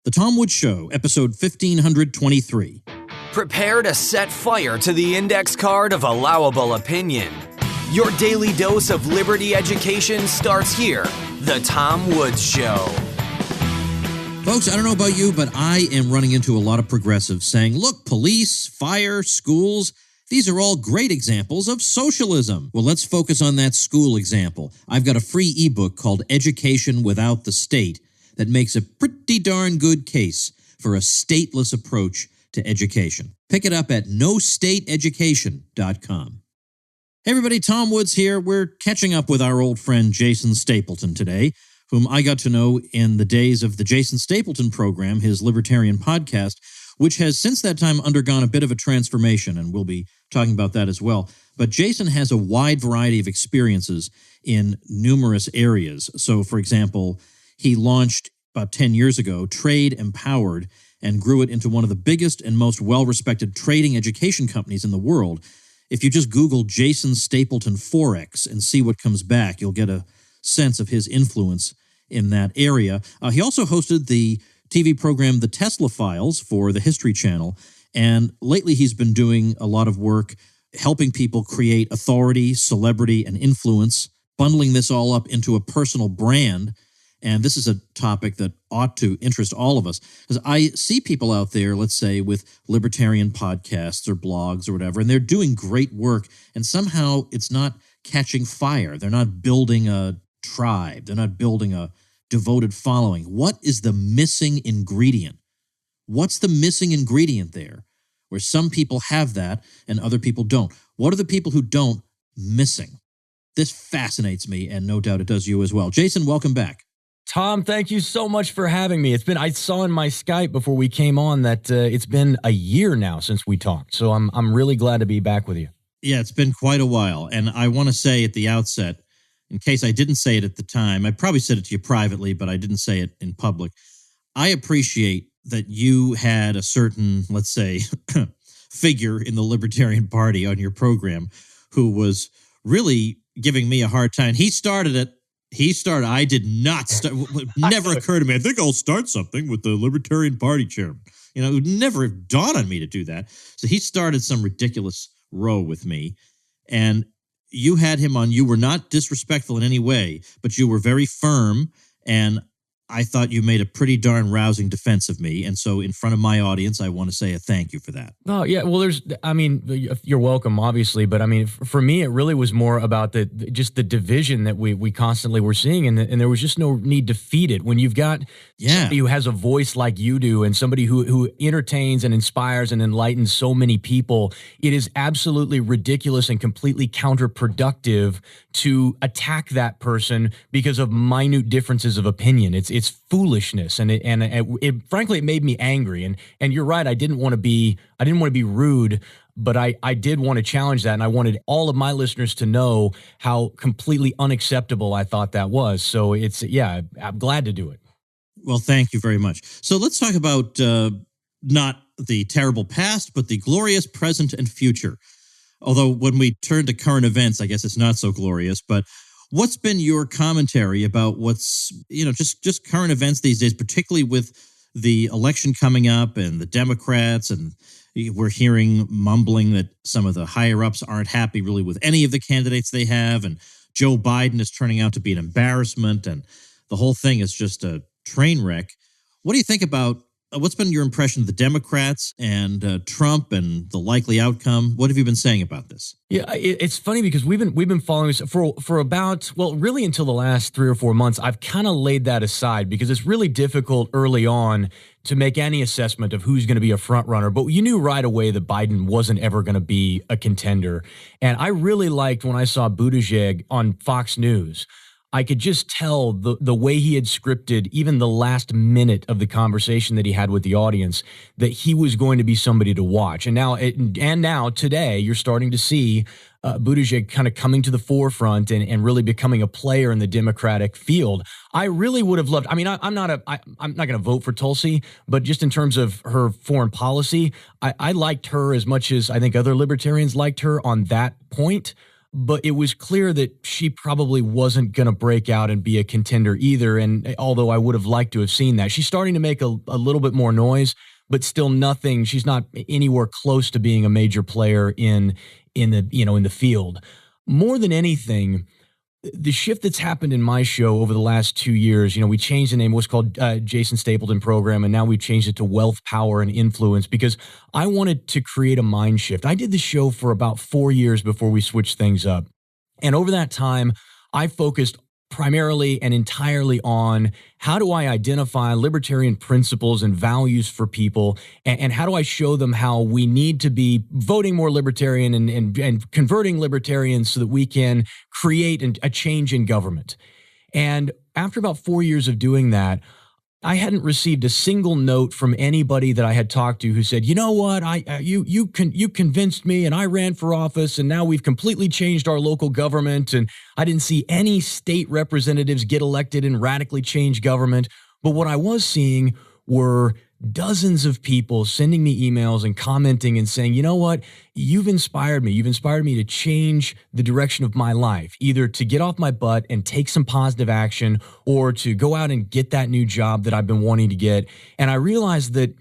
The Tom Woods Show, episode 1523. Prepare to set fire to the index card of allowable opinion. Your daily dose of liberty education starts here. The Tom Woods Show. Folks, I don't know about you, but I am running into a lot of progressives saying, look, police, fire, schools, these are all great examples of socialism. Well, let's focus on that school example. I've got a free ebook called Education Without the State that makes a pretty darn good case for a stateless approach to education. Pick it up at nostateeducation.com. Hey everybody, Tom Woods here. We're catching up with our old friend Jason Stapleton today, whom I got to know in the days of the Jason Stapleton program, his libertarian podcast, which has since that time undergone a bit of a transformation, and we'll be talking about that as well. But Jason has a wide variety of experiences in numerous areas. So, for example, he launched about 10 years ago Trade Empowered and grew it into one of the biggest and most well-respected trading education companies in the world. If you just Google Jason Stapleton Forex and see what comes back, you'll get a sense of his influence in that area. He also hosted the TV program The Tesla Files for the History Channel, and lately he's been doing a lot of work helping people create authority, celebrity, and influence, bundling this all up into a personal brand. And this is a topic that ought to interest all of us, because I see people out there, let's say, with libertarian podcasts or blogs or whatever, and they're doing great work, and somehow it's not catching fire. They're not building a tribe. They're not building a devoted following. What is the missing ingredient? What's the missing ingredient there, where some people have that and other people don't? What are the people who don't missing? This fascinates me, and no doubt it does you as well. Jason, welcome back. Tom, thank you so much for having me. I saw in my Skype before we came on that it's been a year now since we talked. So I'm really glad to be back with you. Yeah, it's been quite a while. And I want to say at the outset, in case I didn't say it at the time, I probably said it to you privately, but I didn't say it in public. I appreciate that you had a certain, let's say, figure in the Libertarian Party on your program who was really giving me a hard time. He started it. I did not start. It never occurred to me. I think I'll start something with the Libertarian Party chairman. You know, it would never have dawned on me to do that. So he started some ridiculous row with me, and you had him on. You were not disrespectful in any way, but you were very firm, and I thought you made a pretty darn rousing defense of me. And so in front of my audience, I want to say a thank you for that. Oh, yeah. Well, you're welcome, obviously. But I mean, for me, it really was more about the division that we constantly were seeing. And there was just no need to feed it. When you've got somebody who has a voice like you do and somebody who entertains and inspires and enlightens so many people, it is absolutely ridiculous and completely counterproductive to attack that person because of minute differences of opinion. It's foolishness, and it frankly, it made me angry. And you're right, I didn't want to be rude, but I did want to challenge that, and I wanted all of my listeners to know how completely unacceptable I thought that was. So I'm glad to do it. Well, thank you very much. So let's talk about not the terrible past, but the glorious present and future. Although when we turn to current events, I guess it's not so glorious, but what's been your commentary about what's, just current events these days, particularly with the election coming up and the Democrats, and we're hearing mumbling that some of the higher-ups aren't happy really with any of the candidates they have, and Joe Biden is turning out to be an embarrassment, and the whole thing is just a train wreck. What do you think about what's been your impression of the Democrats and Trump and the likely outcome? What have you been saying about this? Yeah, it's funny because we've been following this for about, really until the last 3 or 4 months. I've kind of laid that aside because it's really difficult early on to make any assessment of who's going to be a front runner. But you knew right away that Biden wasn't ever going to be a contender. And I really liked when I saw Buttigieg on Fox News. I could just tell the way he had scripted even the last minute of the conversation that he had with the audience that he was going to be somebody to watch. And now today you're starting to see Buttigieg kind of coming to the forefront and really becoming a player in the Democratic field. I really would have loved. I mean, I'm not going to vote for Tulsi, but just in terms of her foreign policy, I liked her as much as I think other libertarians liked her on that point. But it was clear that she probably wasn't going to break out and be a contender either. And although I would have liked to have seen that, she's starting to make a little bit more noise, but still nothing. She's not anywhere close to being a major player in the field. More than anything, the shift that's happened in my show over the last 2 years, we changed the name. It was called Jason Stapleton Program, and now we've changed it to Wealth, Power, and Influence because I wanted to create a mind shift. I did the show for about 4 years before we switched things up. And over that time, I focused primarily and entirely on how do I identify libertarian principles and values for people, and how do I show them how we need to be voting more libertarian and converting libertarians so that we can create a change in government. And after about 4 years of doing that, I hadn't received a single note from anybody that I had talked to who said, you know what, you convinced me and I ran for office and now we've completely changed our local government. And I didn't see any state representatives get elected and radically change government. But what I was seeing were dozens of people sending me emails and commenting and saying, you know what, you've inspired me. You've inspired me to change the direction of my life, either to get off my butt and take some positive action or to go out and get that new job that I've been wanting to get. And I realized that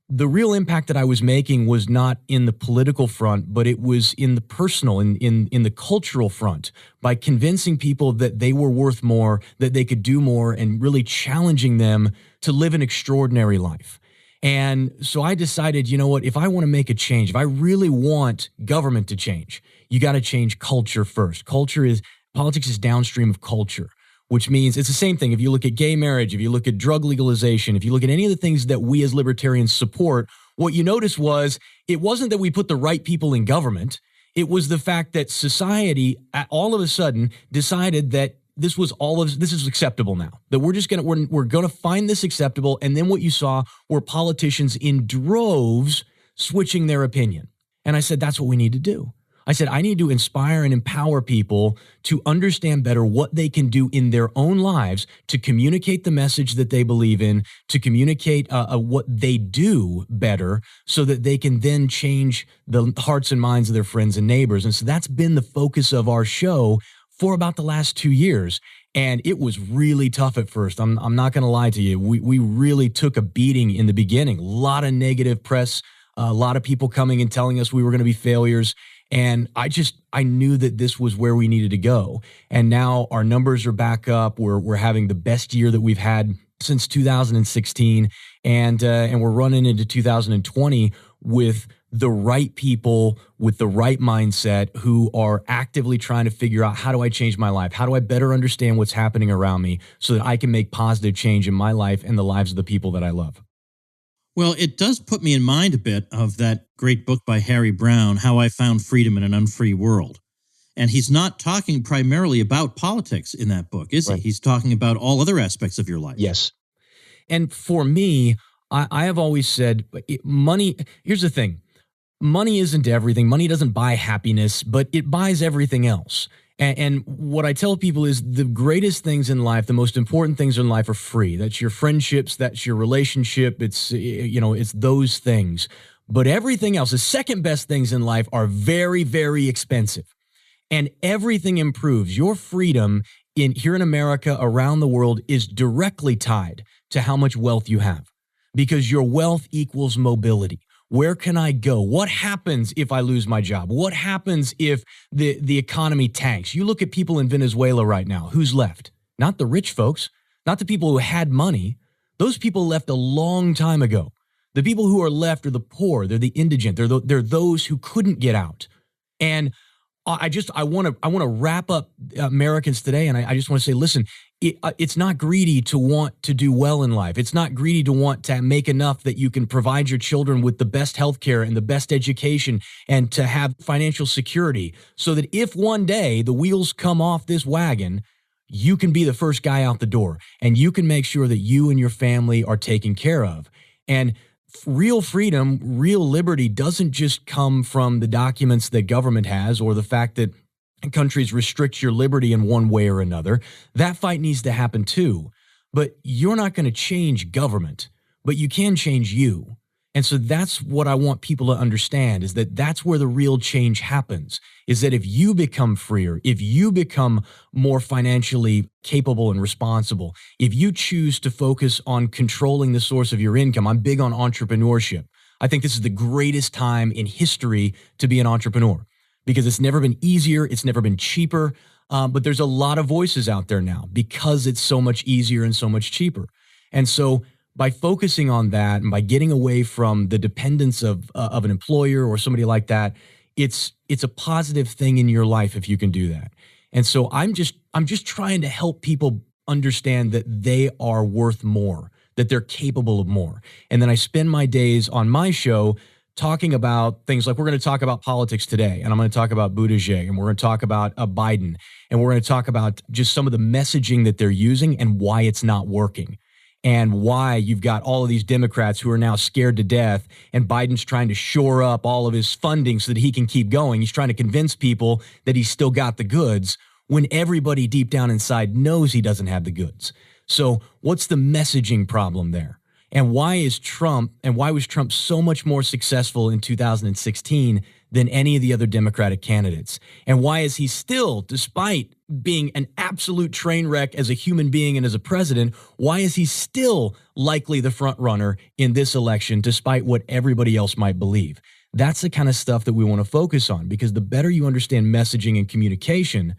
the real impact that I was making was not in the political front, but it was in the personal, in the cultural front, by convincing people that they were worth more, that they could do more, and really challenging them to live an extraordinary life. And so I decided, you know what, if I want to make a change, if I really want government to change, you got to change culture first. Politics is downstream of culture, which means it's the same thing. If you look at gay marriage, if you look at drug legalization, if you look at any of the things that we as libertarians support, what you notice was it wasn't that we put the right people in government. It was the fact that society all of a sudden decided that this is acceptable now, that we're going to find this acceptable. And then what you saw were politicians in droves switching their opinion. And I said, that's what we need to do. I said, I need to inspire and empower people to understand better what they can do in their own lives to communicate the message that they believe in, to communicate what they do better so that they can then change the hearts and minds of their friends and neighbors. And so that's been the focus of our show for about the last 2 years. And it was really tough at first. I'm not going to lie to you. We really took a beating in the beginning. A lot of negative press, a lot of people coming and telling us we were going to be failures. And I knew that this was where we needed to go. And now our numbers are back up. We're having the best year that we've had since 2016. And we're running into 2020 with the right people with the right mindset who are actively trying to figure out, how do I change my life? How do I better understand what's happening around me so that I can make positive change in my life and the lives of the people that I love? Well, it does put me in mind a bit of that great book by Harry Brown, How I Found Freedom in an Unfree World. And he's not talking primarily about politics in that book, is he? He's talking about all other aspects of your life. Yes. And for me, I have always said, money, here's the thing. Money isn't everything. Money doesn't buy happiness, but it buys everything else. And what I tell people is the greatest things in life, the most important things in life are free. That's your friendships, that's your relationship. It's those things. But everything else, the second best things in life are very, very expensive. And everything improves. Your freedom here in America, around the world, is directly tied to how much wealth you have, because your wealth equals mobility. Where can I go? What happens if I lose my job? What happens if the economy tanks? You look at people in Venezuela right now. Who's left? Not the rich folks, not the people who had money. Those people left a long time ago. The people who are left are the poor. They're the indigent. They're those who couldn't get out. And I want to wrap up Americans today, and I just want to say, listen, it's not greedy to want to do well in life. It's not greedy to want to make enough that you can provide your children with the best healthcare and the best education and to have financial security so that if one day the wheels come off this wagon, you can be the first guy out the door and you can make sure that you and your family are taken care of. And real freedom, real liberty doesn't just come from the documents that government has or the fact that countries restrict your liberty in one way or another. That fight needs to happen too. But you're not going to change government, but you can change you. And so that's what I want people to understand, is that that's where the real change happens, is that if you become freer, if you become more financially capable and responsible, if you choose to focus on controlling the source of your income. I'm big on entrepreneurship. I think this is the greatest time in history to be an entrepreneur because it's never been easier. It's never been cheaper. But there's a lot of voices out there now because it's so much easier and so much cheaper. And so by focusing on that and by getting away from the dependence of an employer or somebody like that, it's a positive thing in your life if you can do that. And so I'm just trying to help people understand that they are worth more, that they're capable of more. And then I spend my days on my show talking about things like, we're going to talk about politics today, and I'm going to talk about Buttigieg, and we're going to talk about Biden, and we're going to talk about just some of the messaging that they're using and why it's not working. And why you've got all of these Democrats who are now scared to death, and Biden's trying to shore up all of his funding so that he can keep going. He's trying to convince people that he's still got the goods when everybody deep down inside knows he doesn't have the goods. So what's the messaging problem there? And why was Trump so much more successful in 2016 than any of the other Democratic candidates? And why is he still, despite being an absolute train wreck as a human being and as a president, why is he still likely the front runner in this election, despite what everybody else might believe? That's the kind of stuff that we want to focus on, because the better you understand messaging and communication,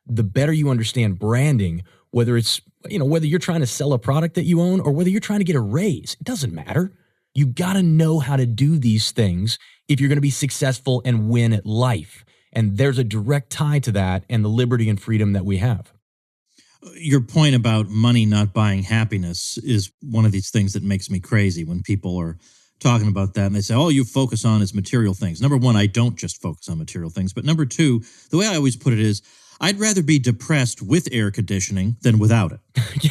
the better you understand branding, whether you're trying to sell a product that you own or whether you're trying to get a raise. It doesn't matter. You got to know how to do these things if you're going to be successful and win at life. And there's a direct tie to that and the liberty and freedom that we have. Your point about money not buying happiness is one of these things that makes me crazy when people are talking about that and they say, all you focus on is material things. Number one, I don't just focus on material things. But number two, the way I always put it is, I'd rather be depressed with air conditioning than without it.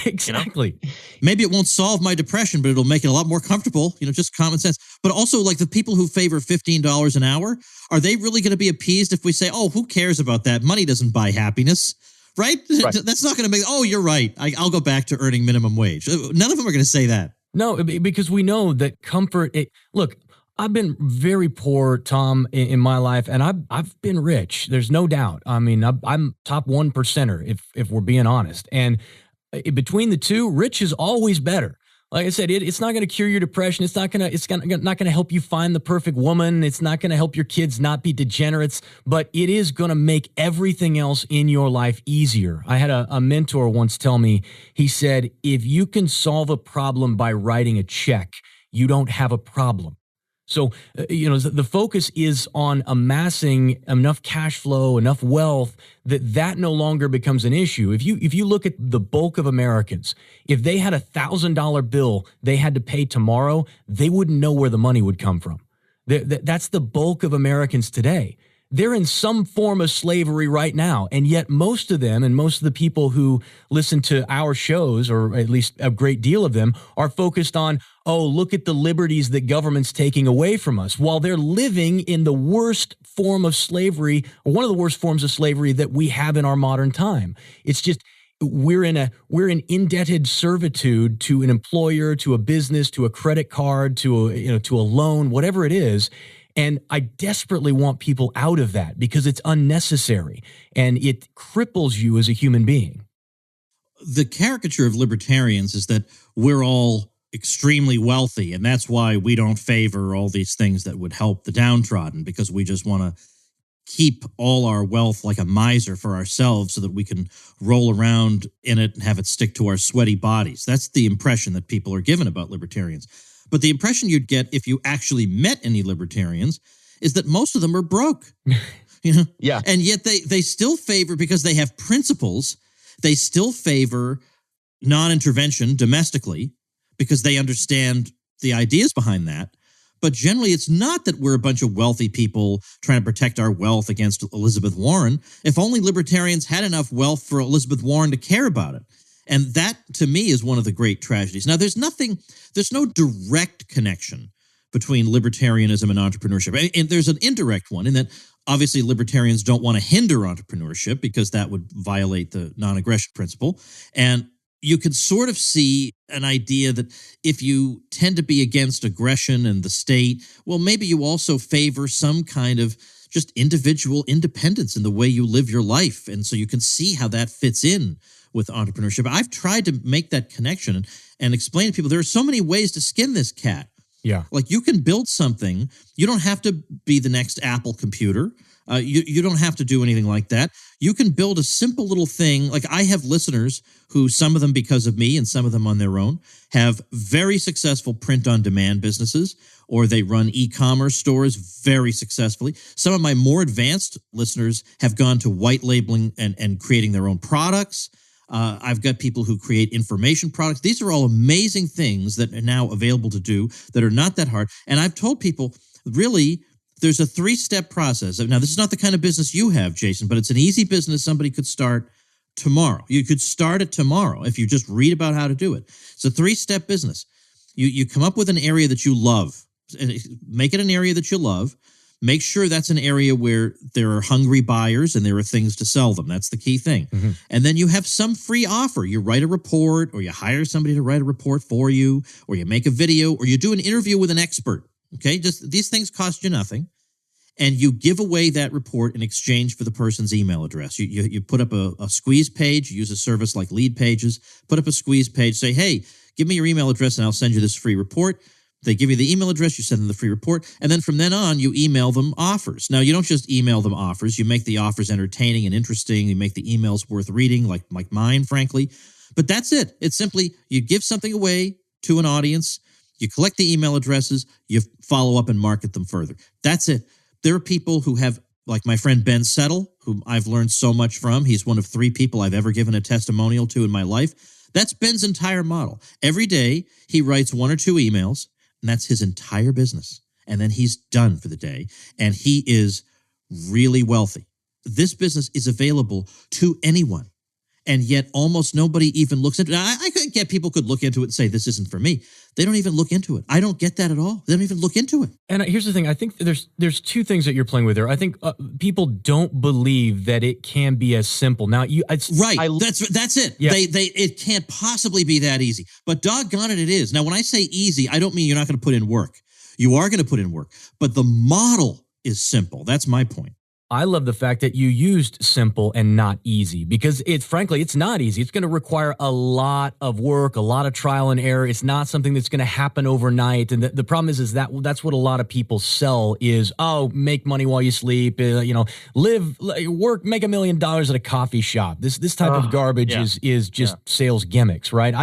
Exactly. Maybe it won't solve my depression, but it'll make it a lot more comfortable, just common sense. But also, like, the people who favor $15 an hour, are they really going to be appeased if we say, oh, who cares about that? Money doesn't buy happiness, right? That's not going to make, oh, you're right, I'll go back to earning minimum wage. None of them are going to say that. No, because we know that comfort, look, I've been very poor, Tom, in my life, and I've been rich. There's no doubt. I mean, I'm top 1%er, if we're being honest. And between the two, rich is always better. Like I said, it's not going to cure your depression. It's not going to help you find the perfect woman. It's not going to help your kids not be degenerates, but it is going to make everything else in your life easier. I had a mentor once tell me, he said, if you can solve a problem by writing a check, you don't have a problem. So, the focus is on amassing enough cash flow, enough wealth that no longer becomes an issue. If you look at the bulk of Americans, if they had $1,000 bill they had to pay tomorrow, they wouldn't know where the money would come from. That's the bulk of Americans today. They're in some form of slavery right now. And yet most of them and most of the people who listen to our shows, or at least a great deal of them, are focused on, oh, look at the liberties that government's taking away from us, while they're living in the worst form of slavery, or one of the worst forms of slavery that we have in our modern time. It's just, we're in indebted servitude to an employer, to a business, to a credit card, to a loan, whatever it is. And I desperately want people out of that because it's unnecessary and it cripples you as a human being. The caricature of libertarians is that we're all extremely wealthy, and that's why we don't favor all these things that would help the downtrodden, because we just want to keep all our wealth like a miser for ourselves so that we can roll around in it and have it stick to our sweaty bodies. That's the impression that people are given about libertarians. But the impression you'd get if you actually met any libertarians is that most of them are broke, Yeah. And yet they still favor, because they have principles, they still favor non-intervention domestically because they understand the ideas behind that. But generally, it's not that we're a bunch of wealthy people trying to protect our wealth against Elizabeth Warren. If only libertarians had enough wealth for Elizabeth Warren to care about it. And that, to me, is one of the great tragedies. Now, there's no direct connection between libertarianism and entrepreneurship. And there's an indirect one in that, obviously, libertarians don't want to hinder entrepreneurship because that would violate the non-aggression principle. And you could sort of see an idea that if you tend to be against aggression and the state, well, maybe you also favor some kind of just individual independence in the way you live your life. And so you can see how that fits in with entrepreneurship. I've tried to make that connection and explain to people there are so many ways to skin this cat. Yeah. Like you can build something. You don't have to be the next Apple computer. You don't have to do anything like that. You can build a simple little thing. Like I have listeners who, some of them because of me and some of them on their own, have very successful print-on-demand businesses, or they run e-commerce stores very successfully. Some of my more advanced listeners have gone to white labeling and creating their own products. I've got people who create information products. These are all amazing things that are now available to do that are not that hard. And I've told people, really, there's a 3-step process. Now, this is not the kind of business you have, Jason, but it's an easy business somebody could start tomorrow. You could start it tomorrow if you just read about how to do it. It's a 3-step business. You come up with an area that you love. Make it an area that you love. Make sure that's an area where there are hungry buyers and there are things to sell them. That's the key thing. Mm-hmm. And then you have some free offer. You write a report, or you hire somebody to write a report for you, or you make a video, or you do an interview with an expert. Okay, just these things cost you nothing. And you give away that report in exchange for the person's email address. You put up a squeeze page, you use a service like Lead Pages, put up a squeeze page, say, hey, give me your email address and I'll send you this free report. They give you the email address, you send them the free report, and then from then on, you email them offers. Now, you don't just email them offers. You make the offers entertaining and interesting. You make the emails worth reading, like mine, frankly. But that's it. It's simply you give something away to an audience, you collect the email addresses, you follow up and market them further. That's it. There are people who have, like my friend Ben Settle, whom I've learned so much from. He's one of 3 people I've ever given a testimonial to in my life. That's Ben's entire model. Every day, he writes 1 or 2 emails, and that's his entire business. And then he's done for the day, and he is really wealthy. This business is available to anyone, and yet almost nobody even looks into it. I could get people could look into it and say, this isn't for me. They don't even look into it. I don't get that at all. They don't even look into it. And here's the thing. I think there's 2 things that you're playing with there. I think people don't believe that it can be as simple. Now, that's it. Yeah. It can't possibly be that easy. But doggone it, it is. Now, when I say easy, I don't mean you're not going to put in work. You are going to put in work. But the model is simple. That's my point. I love the fact that you used simple and not easy, because frankly, it's not easy. It's going to require a lot of work, a lot of trial and error. It's not something that's going to happen overnight. And the problem is that's what a lot of people sell is, make money while you sleep, live, work, make $1 million at a coffee shop. This type of garbage is just sales gimmicks, right?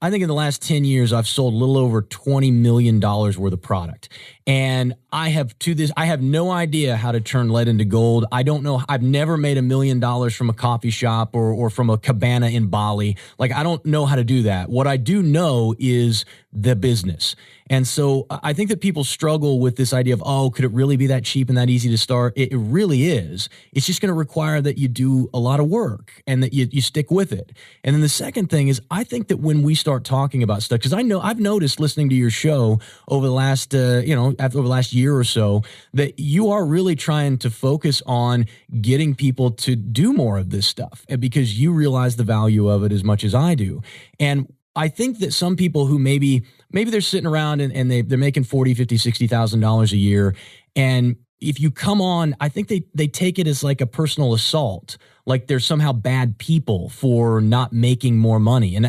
I think in the last 10 years, I've sold a little over $20 million worth of product. And I have no idea how to turn lead into gold. I don't know. I've never made $1 million from a coffee shop or from a cabana in Bali. Like, I don't know how to do that. What I do know is the business. And so I think that people struggle with this idea of, could it really be that cheap and that easy to start? It really is. It's just going to require that you do a lot of work and that you stick with it. And then the second thing is, I think that when we start talking about stuff, because I've noticed listening to your show over the last, over the last year or so, that you are really trying to focus on getting people to do more of this stuff, and because you realize the value of it as much as I do. And I think that some people who maybe they're sitting around and they're making $40,000, $50,000, $60,000 a year, and if you come on, I think they take it as like a personal assault, like they're somehow bad people for not making more money, and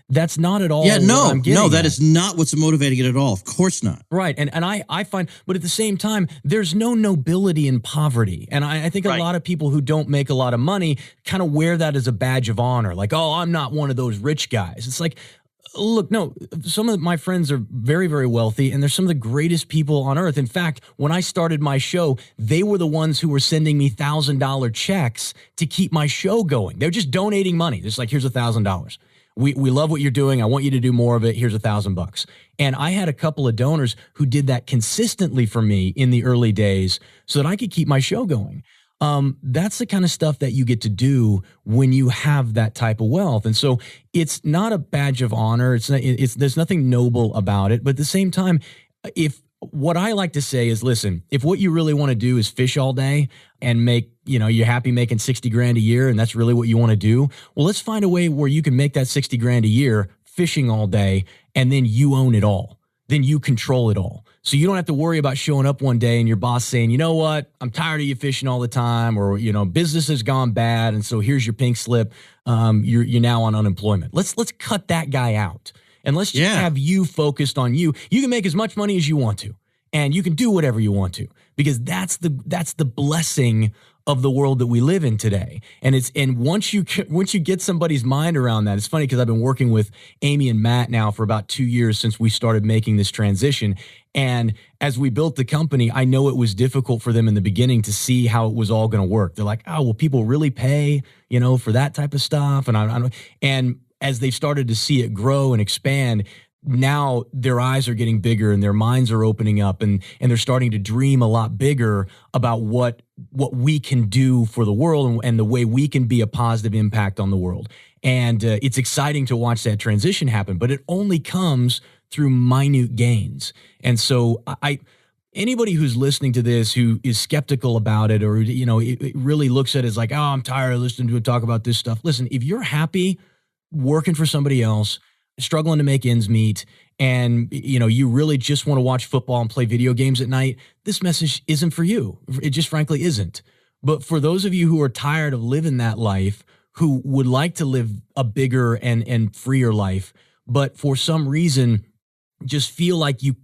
that's not at all. Yeah, that is not what's motivating it at all. Of course not. Right, and I find, but at the same time, there's no nobility in poverty, and I think a lot of people who don't make a lot of money kind of wear that as a badge of honor, like, I'm not one of those rich guys. It's like, look, no, some of my friends are very, very wealthy, and they're some of the greatest people on earth. In fact, when I started my show, they were the ones who were sending me $1,000 checks to keep my show going. They're just donating money. It's like, here's $1,000. We love what you're doing. I want you to do more of it. Here's $1,000. And I had a couple of donors who did that consistently for me in the early days so that I could keep my show going. That's the kind of stuff that you get to do when you have that type of wealth. And so it's not a badge of honor. There's nothing noble about it. But at the same time, if what I like to say is, listen, if what you really want to do is fish all day and make, you're happy making 60 grand a year and that's really what you want to do, well, let's find a way where you can make that 60 grand a year fishing all day and then you own it all. Then you control it all. So you don't have to worry about showing up one day and your boss saying, you know what, I'm tired of you fishing all the time, or, business has gone bad. And so here's your pink slip. You're now on unemployment. Let's cut that guy out. And let's just have you focused on you. You can make as much money as you want to, and you can do whatever you want to, because that's the blessing of the world that we live in today. And once you get somebody's mind around that, it's funny because I've been working with Amy and Matt now for about 2 years since we started making this transition. And as we built the company, I know it was difficult for them in the beginning to see how it was all going to work. They're like, oh, will people really pay, for that type of stuff? And as they started to see it grow and expand, now their eyes are getting bigger and their minds are opening up, and they're starting to dream a lot bigger about what we can do for the world and the way we can be a positive impact on the world. And it's exciting to watch that transition happen, but it only comes through minute gains. And so anybody who's listening to this who is skeptical about it, or, it really looks at it as like, oh, I'm tired of listening to it talk about this stuff. Listen, if you're happy working for somebody else, struggling to make ends meet, and you really just want to watch football and play video games at night, this message isn't for you. It just frankly isn't. But for those of you who are tired of living that life, who would like to live a bigger and freer life, but for some reason just feel like you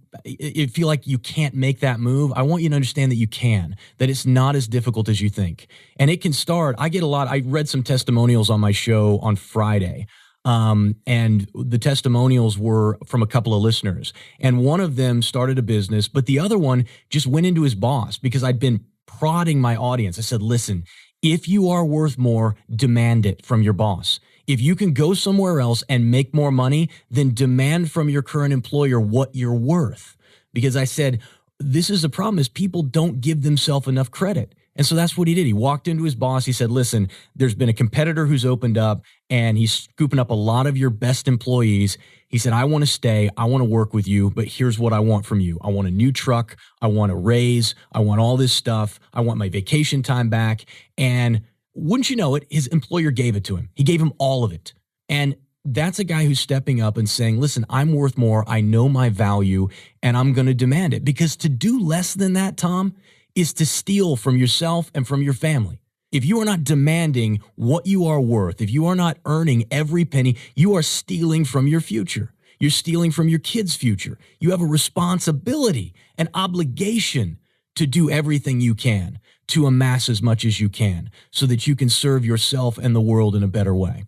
can't make that move, I want you to understand that you can, that it's not as difficult as you think. And it can start. I read some testimonials on my show on Friday. And the testimonials were from a couple of listeners, and one of them started a business, but the other one just went into his boss, because I'd been prodding my audience. I said, listen, if you are worth more, demand it from your boss. If you can go somewhere else and make more money, then demand from your current employer what you're worth. Because I said, this is the problem, is people don't give themselves enough credit. And so that's what he did. He walked into his boss. He said, listen, there's been a competitor who's opened up and he's scooping up a lot of your best employees. He said, I want to stay. I want to work with you, but here's what I want from you. I want a new truck. I want a raise. I want all this stuff. I want my vacation time back. And wouldn't you know it, his employer gave it to him. He gave him all of it. And that's a guy who's stepping up and saying, listen, I'm worth more. I know my value, and I'm going to demand it. Because to do less than that, Tom, is to steal from yourself and from your family. If you are not demanding what you are worth, if you are not earning every penny, you are stealing from your future. You're stealing from your kids' future. You have a responsibility, an obligation to do everything you can to amass as much as you can so that you can serve yourself and the world in a better way.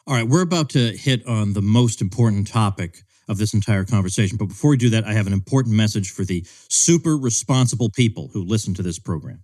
All right, we're about to hit on the most important topic of this entire conversation. But before we do that, I have an important message for the super responsible people who listen to this program.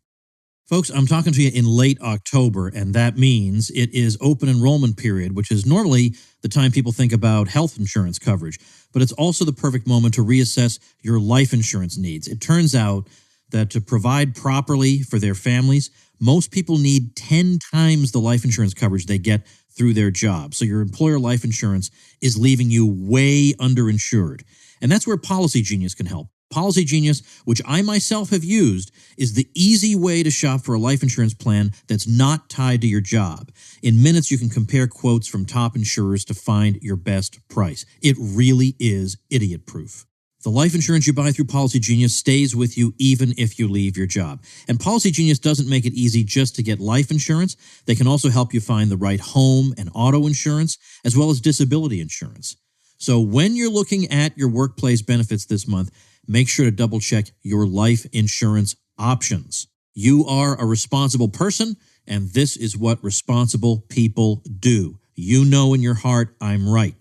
Folks, I'm talking to you in late October, and that means it is open enrollment period, which is normally the time people think about health insurance coverage. But it's also the perfect moment to reassess your life insurance needs. It turns out that to provide properly for their families, most people need 10 times the life insurance coverage they get through their job. So your employer life insurance is leaving you way underinsured. And that's where Policy Genius can help. Policy Genius, which I myself have used, is the easy way to shop for a life insurance plan that's not tied to your job. In minutes, you can compare quotes from top insurers to find your best price. It really is idiot-proof. The life insurance you buy through Policy Genius stays with you even if you leave your job. And Policy Genius doesn't make it easy just to get life insurance. They can also help you find the right home and auto insurance, as well as disability insurance. So when you're looking at your workplace benefits this month, make sure to double-check your life insurance options. You are a responsible person, and this is what responsible people do. You know in your heart I'm right.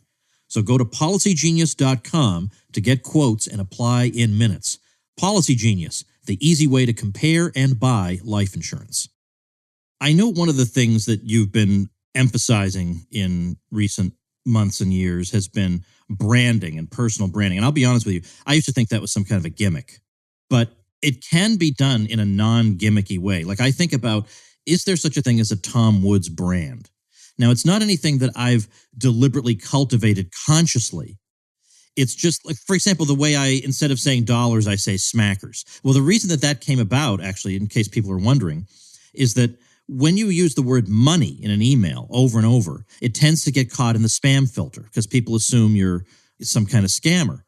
So go to policygenius.com to get quotes and apply in minutes. Policy Genius, the easy way to compare and buy life insurance. I know one of the things that you've been emphasizing in recent months and years has been branding and personal branding. And I'll be honest with you, I used to think that was some kind of a gimmick, but it can be done in a non-gimmicky way. Like I think about, is there such a thing as a Tom Woods brand? Now, it's not anything that I've deliberately cultivated consciously. It's just like, for example, the way instead of saying dollars, I say smackers. Well, the reason that came about, actually, in case people are wondering, is that when you use the word money in an email over and over, it tends to get caught in the spam filter because people assume you're some kind of scammer.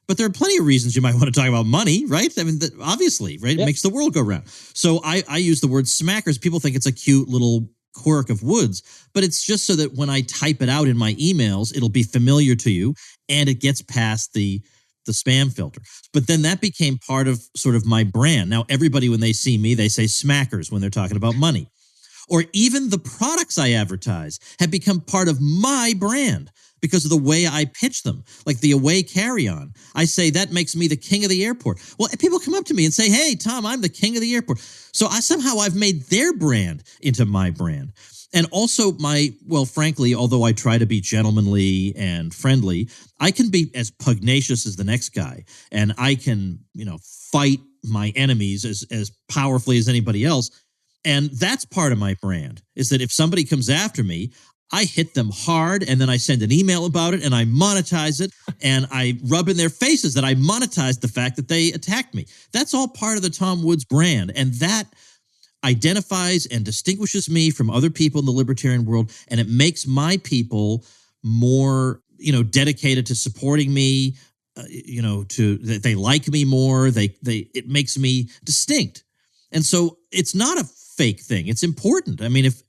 But there are plenty of reasons you might want to talk about money, right? I mean, obviously, right? Yep. It makes the world go round. So I use the word smackers. People think it's a cute little quirk of Woods, but it's just so that when I type it out in my emails, it'll be familiar to you and it gets past the spam filter. But then that became part of sort of my brand. Now, everybody, when they see me, they say smackers when they're talking about money. Or even the products I advertise have become part of my brand because of the way I pitch them, like the Away Carry-On. I say that makes me the king of the airport. Well, people come up to me and say, hey, Tom, I'm the king of the airport. So I've made their brand into my brand. And also frankly, although I try to be gentlemanly and friendly, I can be as pugnacious as the next guy. And I can, fight my enemies as powerfully as anybody else. And that's part of my brand, is that if somebody comes after me, I hit them hard and then I send an email about it and I monetize it and I rub in their faces that I monetized the fact that they attacked me. That's all part of the Tom Woods brand. And that identifies and distinguishes me from other people in the libertarian world. And it makes my people more, dedicated to supporting me, they like me more. It makes me distinct. And so it's not a fake thing. It's important. I mean, if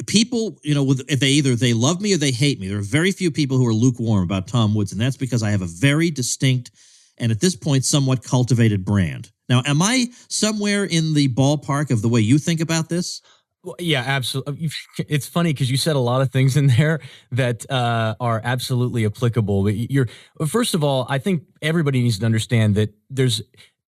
people, if they love me or they hate me, there are very few people who are lukewarm about Tom Woods, and that's because I have a very distinct and at this point somewhat cultivated brand. Now, am I somewhere in the ballpark of the way you think about this? Well, yeah, absolutely. It's funny because you said a lot of things in there that are absolutely applicable. But first of all, I think everybody needs to understand that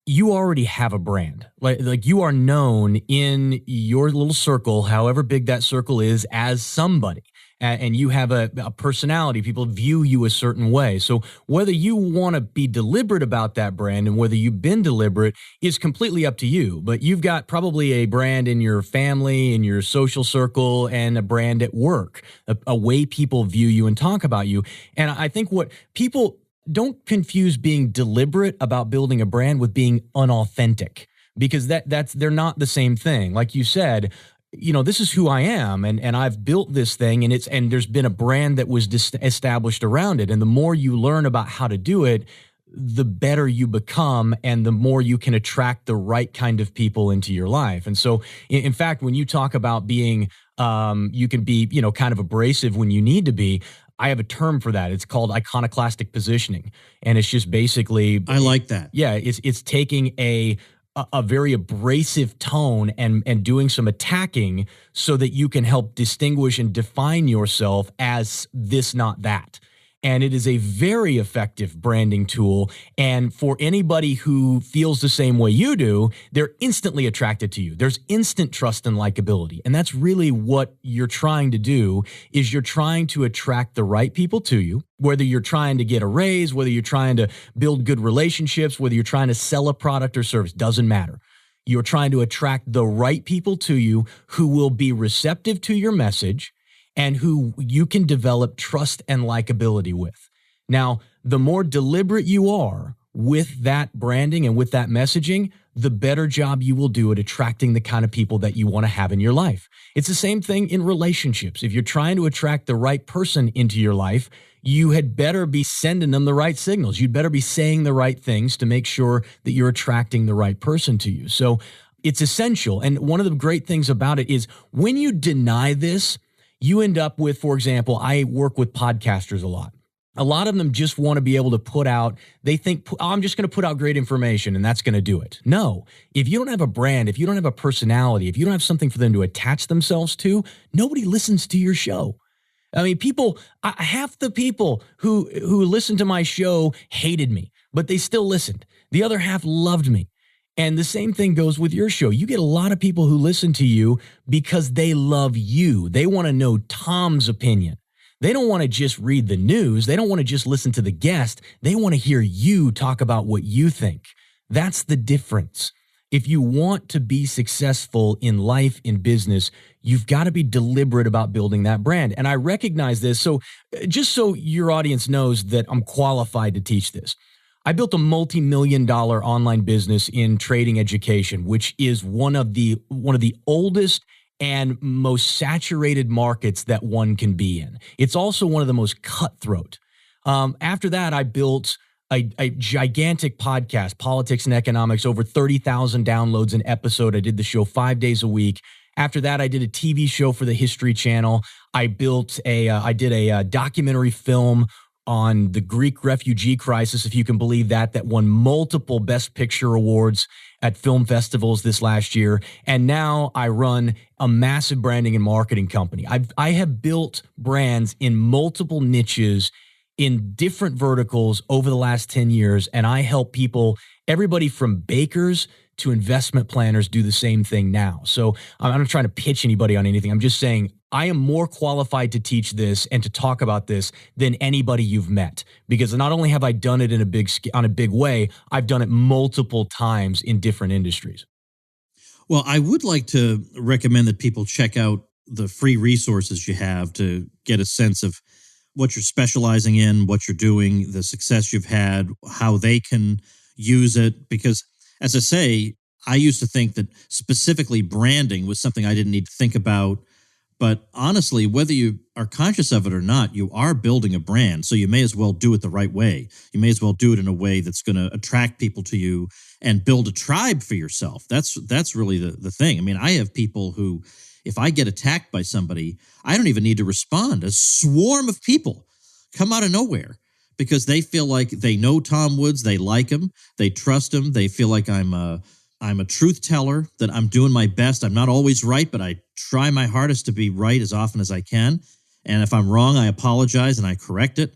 you already have a brand. Like you are known in your little circle, however big that circle is, as somebody. And you have a personality. People view you a certain way. So whether you want to be deliberate about that brand and whether you've been deliberate is completely up to you. But you've got probably a brand in your family, in your social circle, and a brand at work, a way people view you and talk about you. And I think what people don't confuse being deliberate about building a brand with being unauthentic, because they're not the same thing. Like you said, this is who I am, and I've built this thing, and there's been a brand that was established around it. And the more you learn about how to do it, the better you become, and the more you can attract the right kind of people into your life. And so, in fact, when you talk about being, you can be, kind of abrasive when you need to be. I have a term for that. It's called iconoclastic positioning, and it's just basically. I like that. Yeah, it's taking a very abrasive tone and doing some attacking so that you can help distinguish and define yourself as this, not that. And it is a very effective branding tool. And for anybody who feels the same way you do, they're instantly attracted to you. There's instant trust and likability. And that's really what you're trying to do, is you're trying to attract the right people to you, whether you're trying to get a raise, whether you're trying to build good relationships, whether you're trying to sell a product or service, doesn't matter. You're trying to attract the right people to you who will be receptive to your message and who you can develop trust and likability with. Now, the more deliberate you are with that branding and with that messaging, the better job you will do at attracting the kind of people that you want to have in your life. It's the same thing in relationships. If you're trying to attract the right person into your life, you had better be sending them the right signals. You'd better be saying the right things to make sure that you're attracting the right person to you. So it's essential. And one of the great things about it is when you deny this, you end up with, for example, I work with podcasters a lot. A lot of them just want to be able to put out, they think, I'm just going to put out great information and that's going to do it. No, if you don't have a brand, if you don't have a personality, if you don't have something for them to attach themselves to, nobody listens to your show. I mean, half the people who listened to my show hated me, but they still listened. The other half loved me. And the same thing goes with your show. You get a lot of people who listen to you because they love you. They want to know Tom's opinion. They don't want to just read the news. They don't want to just listen to the guest. They want to hear you talk about what you think. That's the difference. If you want to be successful in life, in business, you've got to be deliberate about building that brand. And I recognize this. So just so your audience knows that I'm qualified to teach this, I built a multi-million-dollar online business in trading education, which is one of the oldest and most saturated markets that one can be in. It's also one of the most cutthroat. After that, I built a gigantic podcast, Politics and Economics, over 30,000 downloads an episode. I did the show 5 days a week. After that, I did a TV show for the History Channel. I did a documentary film on the Greek refugee crisis, if you can believe that won multiple Best Picture awards at film festivals this last year. And now I run a massive branding and marketing company. I have built brands in multiple niches in different verticals over the last 10 years, and I help people, everybody from bakers to investment planners, do the same thing now. So I'm not trying to pitch anybody on anything. I'm just saying I am more qualified to teach this and to talk about this than anybody you've met, because not only have I done it on a big way, I've done it multiple times in different industries. Well, I would like to recommend that people check out the free resources you have to get a sense of what you're specializing in, what you're doing, the success you've had, how they can use it. Because as I say, I used to think that specifically branding was something I didn't need to think about. But honestly, whether you are conscious of it or not, you are building a brand. So you may as well do it the right way. You may as well do it in a way that's going to attract people to you and build a tribe for yourself. That's really the thing. I mean, I have people who, if I get attacked by somebody, I don't even need to respond. A swarm of people come out of nowhere because they feel like they know Tom Woods, they like him, they trust him, they feel like I'm a truth teller, that I'm doing my best. I'm not always right, but I try my hardest to be right as often as I can. And if I'm wrong, I apologize and I correct it.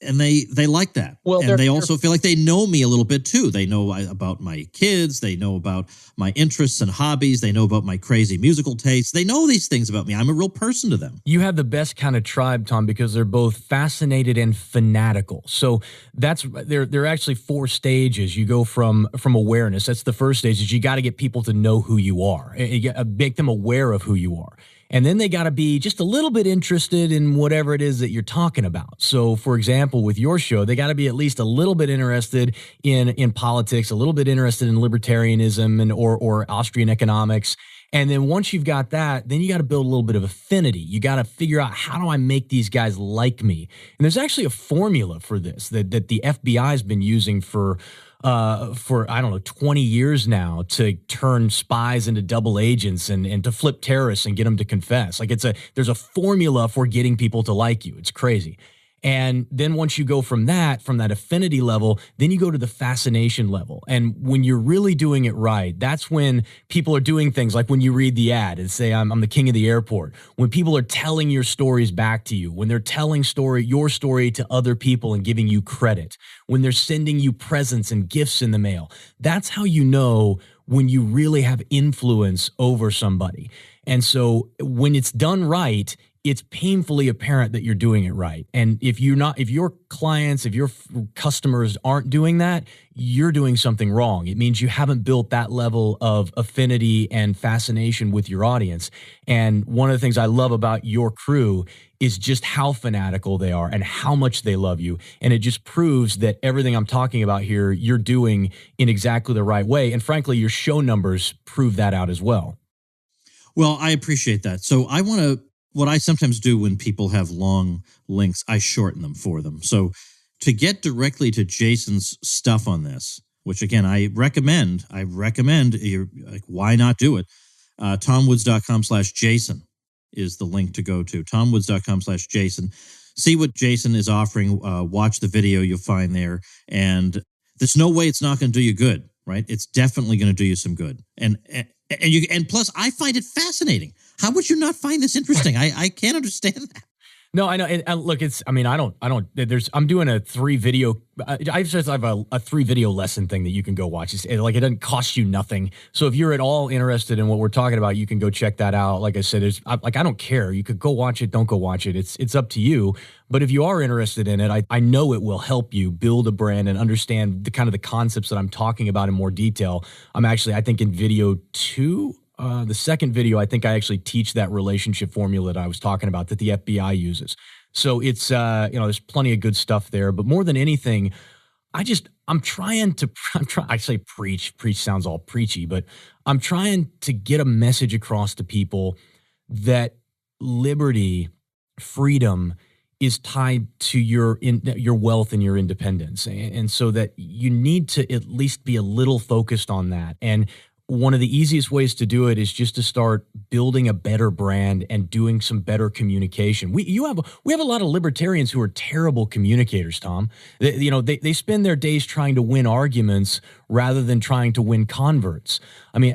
And they like that. Well, and they also feel like they know me a little bit too. They know about my kids. They know about my interests and hobbies. They know about my crazy musical tastes. They know these things about me. I'm a real person to them. You have the best kind of tribe, Tom, because they're both fascinated and fanatical. So there are actually 4 stages. You go from awareness. That's the first stage, is you got to get people to know who you are. You make them aware of who you are. And then they got to be just a little bit interested in whatever it is that you're talking about. So, for example, with your show, they got to be at least a little bit interested in politics, a little bit interested in libertarianism or Austrian economics. And then once you've got that, then you got to build a little bit of affinity. You got to figure out, how do I make these guys like me? And there's actually a formula for this that the FBI has been using for 20 years now, to turn spies into double agents and to flip terrorists and get them to confess. Like there's a formula for getting people to like you. It's crazy. And then once you go from that affinity level, then you go to the fascination level. And when you're really doing it right, that's when people are doing things like when you read the ad and say, I'm the king of the airport. When people are telling your stories back to you, when they're telling your story to other people and giving you credit, when they're sending you presents and gifts in the mail, that's how you know when you really have influence over somebody. And so when it's done right, it's painfully apparent that you're doing it right. And if your clients, if your customers aren't doing that, you're doing something wrong. It means you haven't built that level of affinity and fascination with your audience. And one of the things I love about your crew is just how fanatical they are and how much they love you. And it just proves that everything I'm talking about here, you're doing in exactly the right way. And frankly, your show numbers prove that out as well. Well, I appreciate that. So what I sometimes do when people have long links, I shorten them for them. So to get directly to Jason's stuff on this, which again, I recommend, you're like, why not do it? TomWoods.com/Jason is the link to go to. TomWoods.com/Jason. See what Jason is offering. Watch the video you'll find there. And there's no way it's not going to do you good, right? It's definitely going to do you some good. And plus, I find it fascinating. How would you not find this interesting? I can't understand that. No, I know. And look, I'm doing a 3 video. I have a 3 video lesson thing that you can go watch. It doesn't cost you nothing. So if you're at all interested in what we're talking about, you can go check that out. Like I said, I don't care. You could go watch it. Don't go watch it. It's up to you. But if you are interested in it, I know it will help you build a brand and understand the kind of the concepts that I'm talking about in more detail. I think in video 2 the second video, I think I actually teach that relationship formula that I was talking about that the FBI uses. So it's, there's plenty of good stuff there. But more than anything, I say preach sounds all preachy, but I'm trying to get a message across to people that liberty, freedom is tied to your wealth and your independence. And so that you need to at least be a little focused on that. And one of the easiest ways to do it is just to start building a better brand and doing some better communication. We have a lot of libertarians who are terrible communicators, Tom. They spend their days trying to win arguments rather than trying to win converts. I mean,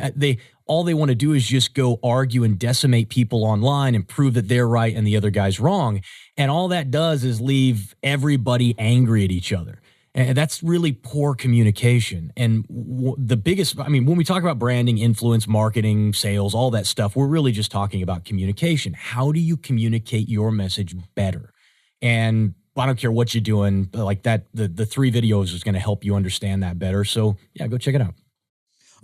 all they want to do is just go argue and decimate people online and prove that they're right and the other guy's wrong. And all that does is leave everybody angry at each other. And that's really poor communication. And when we talk about branding, influence, marketing, sales, all that stuff, we're really just talking about communication. How do you communicate your message better? And I don't care what you're doing, like that, the 3 videos is going to help you understand that better. So yeah, go check it out.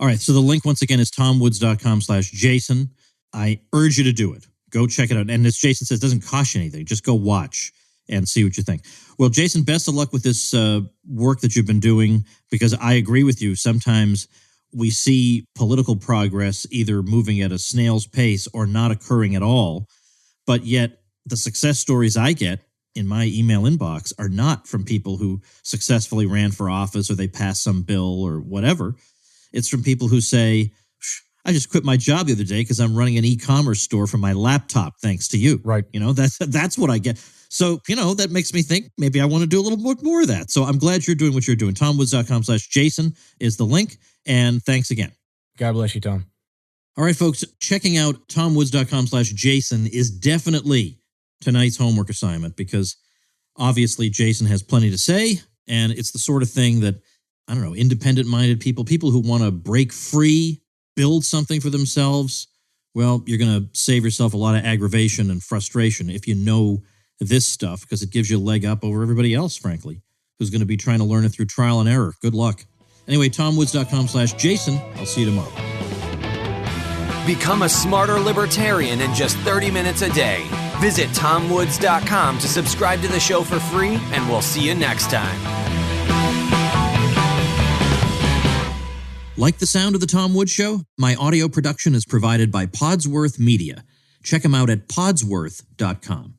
All right. So the link once again is tomwoods.com/Jason. I urge you to do it. Go check it out. And as Jason says, it doesn't cost you anything. Just go watch and see what you think. Well, Jason, best of luck with this work that you've been doing, because I agree with you. Sometimes we see political progress either moving at a snail's pace or not occurring at all, but yet the success stories I get in my email inbox are not from people who successfully ran for office or they passed some bill or whatever. It's from people who say, I just quit my job the other day because I'm running an e-commerce store from my laptop, thanks to you. Right. That's what I get. So, that makes me think maybe I want to do a little bit more of that. So I'm glad you're doing what you're doing. tomwoods.com/Jason is the link. And thanks again. God bless you, Tom. All right, folks, checking out tomwoods.com/Jason is definitely tonight's homework assignment, because obviously Jason has plenty to say. And it's the sort of thing that, I don't know, independent-minded people who want to break free, build something for themselves, well, you're going to save yourself a lot of aggravation and frustration if you know this stuff, because it gives you a leg up over everybody else, frankly, who's going to be trying to learn it through trial and error. Good luck. Anyway, tomwoods.com/Jason. I'll see you tomorrow. Become a smarter libertarian in just 30 minutes a day. Visit tomwoods.com to subscribe to the show for free, and we'll see you next time. Like the sound of The Tom Woods Show? My audio production is provided by Podsworth Media. Check them out at podsworth.com.